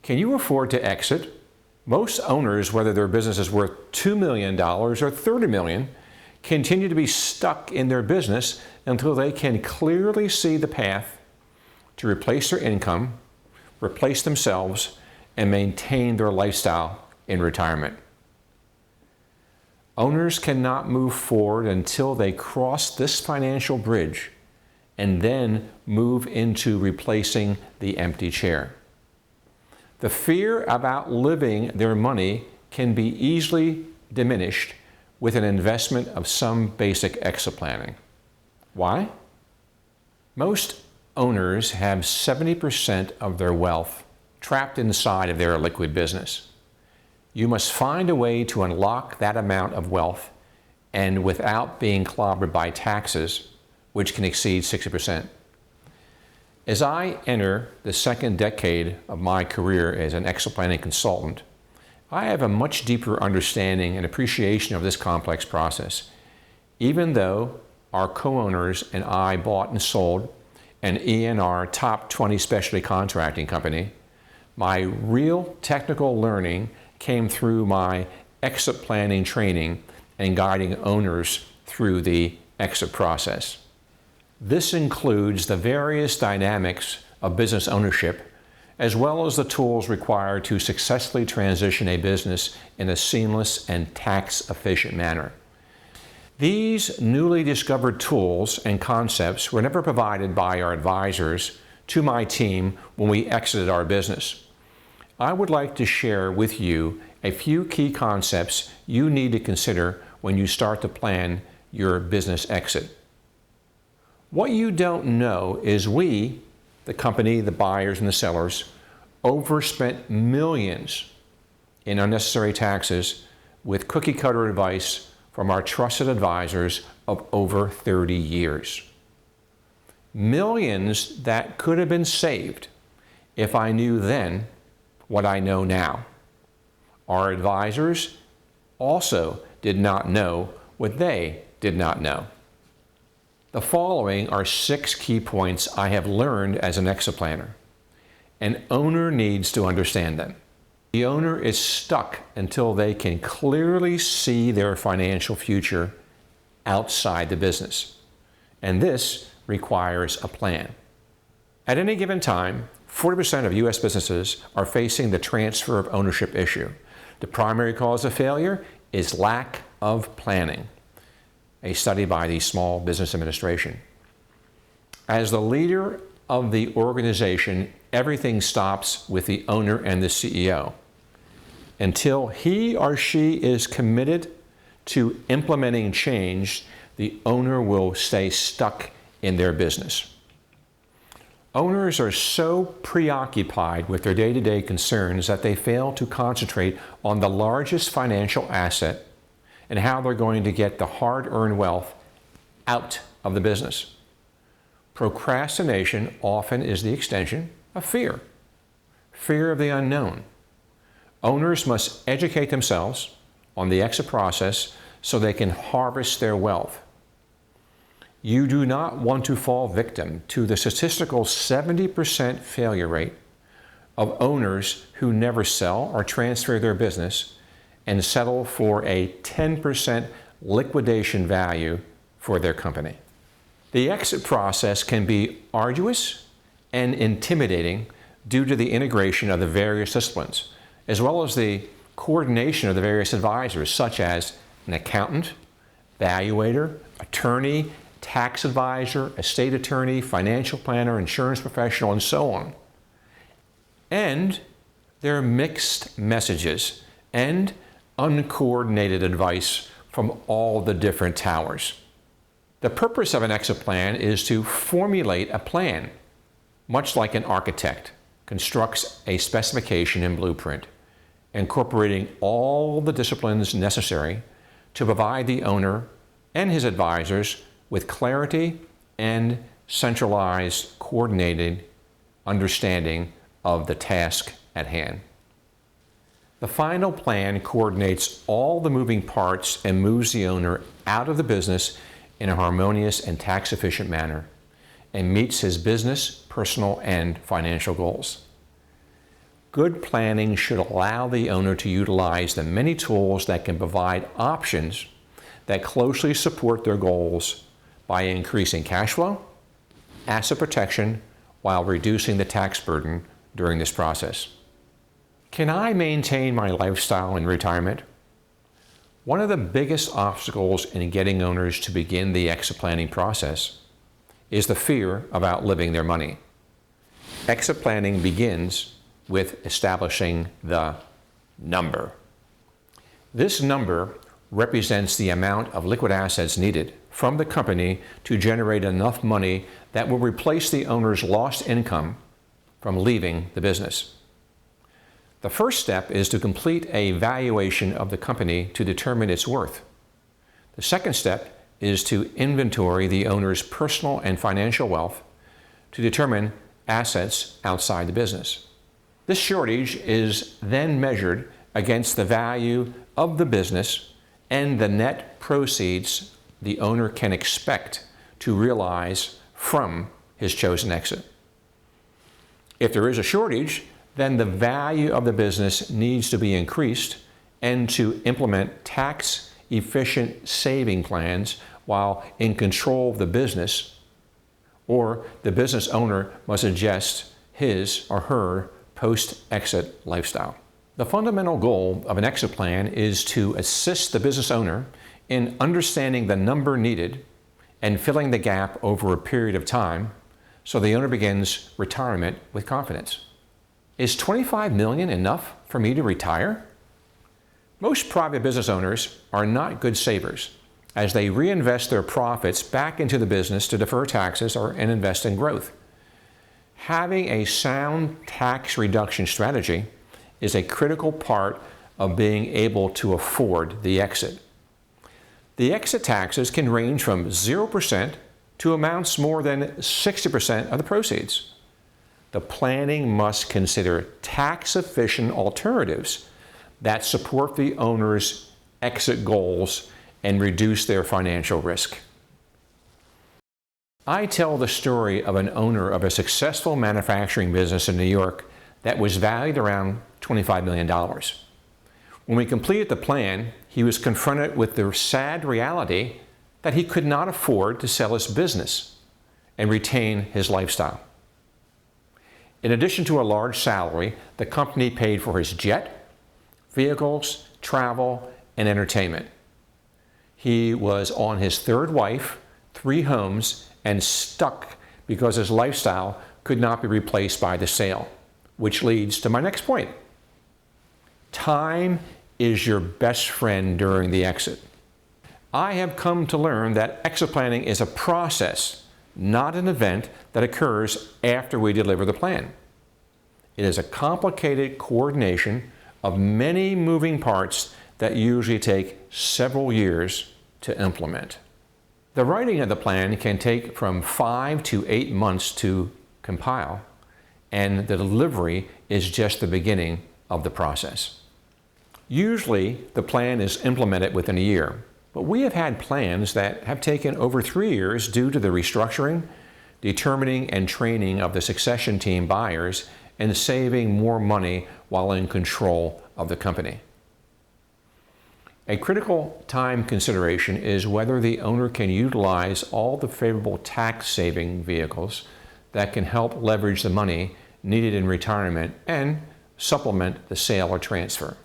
Can you afford to exit? Most owners, whether their business is worth $2 million or $30 million, continue to be stuck in their business until they can clearly see the path to replace their income, replace themselves, and maintain their lifestyle in retirement. Owners cannot move forward until they cross this financial bridge and then move into replacing the empty chair. The fear of outliving their money can be easily diminished with an investment of some basic exit planning. Why? Most owners have 70% of their wealth trapped inside of their liquid business. You must find a way to unlock that amount of wealth and without being clobbered by taxes, which can exceed 60%. As I enter the second decade of my career as an exit planning consultant, I have a much deeper understanding and appreciation of this complex process. Even though our co-owners and I bought and sold an ENR top 20 specialty contracting company, my real technical learning came through my exit planning training and guiding owners through the exit process. This includes the various dynamics of business ownership, as well as the tools required to successfully transition a business in a seamless and tax-efficient manner. These newly discovered tools and concepts were never provided by our advisors to my team when we exited our business. I would like to share with you a few key concepts you need to consider when you start to plan your business exit. What you don't know is we, the company, the buyers, and the sellers, overspent millions in unnecessary taxes with cookie-cutter advice from our trusted advisors of over 30 years. Millions that could have been saved if I knew then what I know now. Our advisors also did not know what they did not know. The following are 6 key points I have learned as an exit planner. An owner needs to understand them. The owner is stuck until they can clearly see their financial future outside the business. And this requires a plan. At any given time, 40% of U.S. businesses are facing the transfer of ownership issue. The primary cause of failure is lack of planning. A study by the Small Business Administration. As the leader of the organization, everything stops with the owner and the CEO. Until he or she is committed to implementing change, the owner will stay stuck in their business. Owners are so preoccupied with their day-to-day concerns that they fail to concentrate on the largest financial asset and how they're going to get the hard-earned wealth out of the business. Procrastination often is the extension of fear. Fear of the unknown. Owners must educate themselves on the exit process so they can harvest their wealth. You do not want to fall victim to the statistical 70% failure rate of owners who never sell or transfer their business and settle for a 10% liquidation value for their company. The exit process can be arduous and intimidating due to the integration of the various disciplines, as well as the coordination of the various advisors, such as an accountant, valuator, attorney, tax advisor, estate attorney, financial planner, insurance professional, and so on. And there are mixed messages and uncoordinated advice from all the different towers. The purpose of an exit plan is to formulate a plan, much like an architect constructs a specification and blueprint, incorporating all the disciplines necessary to provide the owner and his advisors with clarity and centralized, coordinated understanding of the task at hand. The final plan coordinates all the moving parts and moves the owner out of the business in a harmonious and tax-efficient manner and meets his business, personal, and financial goals. Good planning should allow the owner to utilize the many tools that can provide options that closely support their goals by increasing cash flow, asset protection, while reducing the tax burden during this process. Can I maintain my lifestyle in retirement? One of the biggest obstacles in getting owners to begin the exit planning process is the fear of outliving their money. Exit planning begins with establishing the number. This number represents the amount of liquid assets needed from the company to generate enough money that will replace the owner's lost income from leaving the business. The first step is to complete a valuation of the company to determine its worth. The second step is to inventory the owner's personal and financial wealth to determine assets outside the business. This shortage is then measured against the value of the business and the net proceeds the owner can expect to realize from his chosen exit. If there is a shortage, then the value of the business needs to be increased and to implement tax-efficient saving plans while in control of the business, or the business owner must adjust his or her post-exit lifestyle. The fundamental goal of an exit plan is to assist the business owner in understanding the number needed and filling the gap over a period of time so the owner begins retirement with confidence. Is $25 million enough for me to retire? Most private business owners are not good savers, as they reinvest their profits back into the business to defer taxes and invest in growth. Having a sound tax reduction strategy is a critical part of being able to afford the exit. The exit taxes can range from 0% to amounts more than 60% of the proceeds. The planning must consider tax-efficient alternatives that support the owner's exit goals and reduce their financial risk. I tell the story of an owner of a successful manufacturing business in New York that was valued around $25 million. When we completed the plan, he was confronted with the sad reality that he could not afford to sell his business and retain his lifestyle. In addition to a large salary, the company paid for his jet, vehicles, travel, and entertainment. He was on his third wife, 3 homes, and stuck because his lifestyle could not be replaced by the sale, which leads to my next point. Time is your best friend during the exit. I have come to learn that exit planning is a process, not an event that occurs after we deliver the plan. It is a complicated coordination of many moving parts that usually take several years to implement. The writing of the plan can take from 5 to 8 months to compile, and the delivery is just the beginning of the process. Usually, the plan is implemented within a year, but we have had plans that have taken over 3 years due to the restructuring, determining and training of the succession team buyers, and saving more money while in control of the company. A critical time consideration is whether the owner can utilize all the favorable tax-saving vehicles that can help leverage the money needed in retirement and supplement the sale or transfer.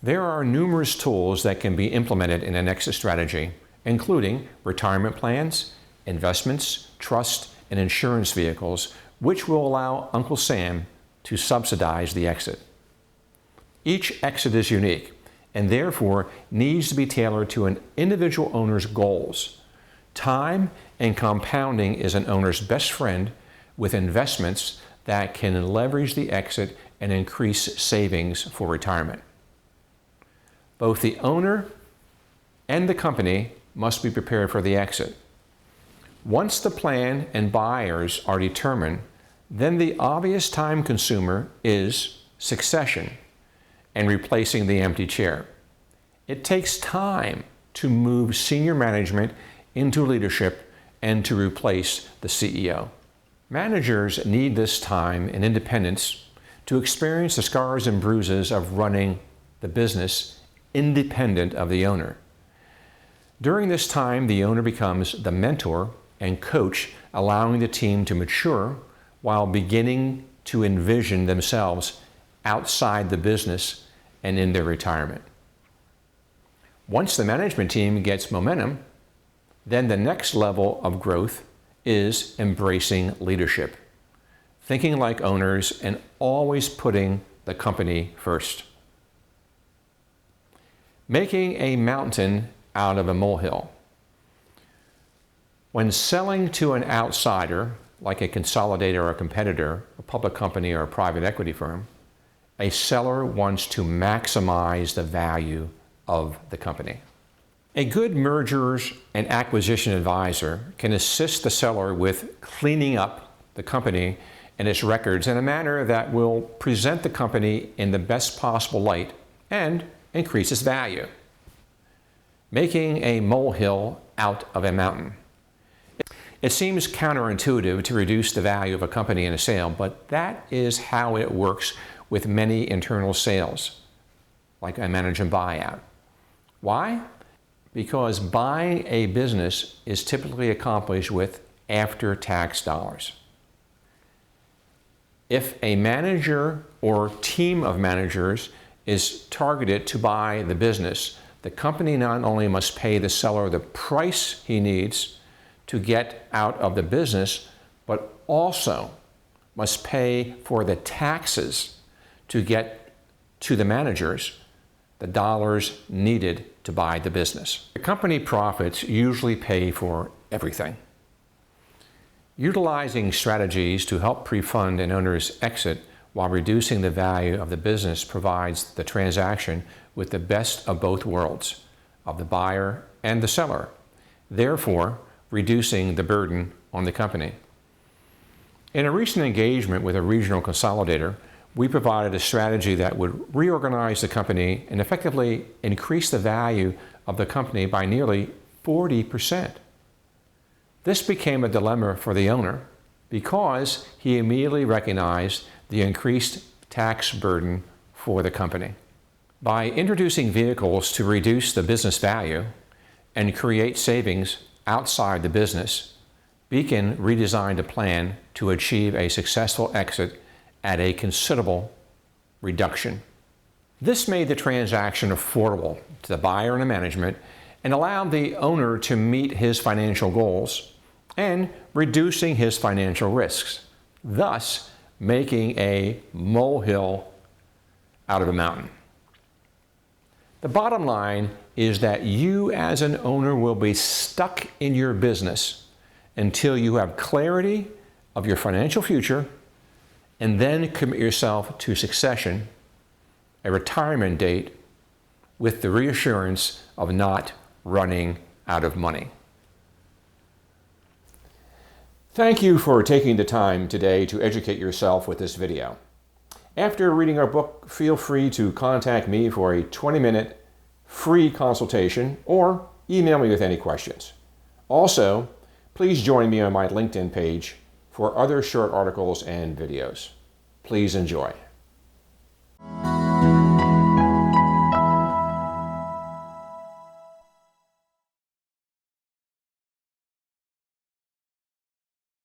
There are numerous tools that can be implemented in an exit strategy, including retirement plans, investments, trust, and insurance vehicles, which will allow Uncle Sam to subsidize the exit. Each exit is unique and therefore needs to be tailored to an individual owner's goals. Time and compounding is an owner's best friend with investments that can leverage the exit and increase savings for retirement. Both the owner and the company must be prepared for the exit. Once the plan and buyers are determined, then the obvious time consumer is succession and replacing the empty chair. It takes time to move senior management into leadership and to replace the CEO. Managers need this time and independence to experience the scars and bruises of running the business independent of the owner. During this time, the owner becomes the mentor and coach, allowing the team to mature while beginning to envision themselves outside the business and in their retirement. Once the management team gets momentum, then the next level of growth is embracing leadership, thinking like owners and always putting the company first. Making a mountain out of a molehill. When selling to an outsider, like a consolidator or a competitor, a public company or a private equity firm, a seller wants to maximize the value of the company. A good mergers and acquisition advisor can assist the seller with cleaning up the company and its records in a manner that will present the company in the best possible light and increase its value. Making a molehill out of a mountain. It seems counterintuitive to reduce the value of a company in a sale, but that is how it works with many internal sales, like a manage and buyout. Why? Because buying a business is typically accomplished with after-tax dollars. If a manager or team of managers is targeted to buy the business, the company not only must pay the seller the price he needs to get out of the business, but also must pay for the taxes to get to the managers the dollars needed to buy the business. The company profits usually pay for everything. Utilizing strategies to help pre-fund an owner's exit while reducing the value of the business provides the transaction with the best of both worlds, of the buyer and the seller, therefore reducing the burden on the company. In a recent engagement with a regional consolidator, we provided a strategy that would reorganize the company and effectively increase the value of the company by nearly 40%. This became a dilemma for the owner because he immediately recognized the increased tax burden for the company. By introducing vehicles to reduce the business value and create savings outside the business, Beacon redesigned a plan to achieve a successful exit at a considerable reduction. This made the transaction affordable to the buyer and the management and allowed the owner to meet his financial goals and reducing his financial risks, thus making a molehill out of a mountain. The bottom line is that you as an owner will be stuck in your business until you have clarity of your financial future and then commit yourself to succession, a retirement date, with the reassurance of not running out of money. Thank you for taking the time today to educate yourself with this video. After reading our book, feel free to contact me for a 20-minute free consultation or email me with any questions. Also, please join me on my LinkedIn page for other short articles and videos. Please enjoy.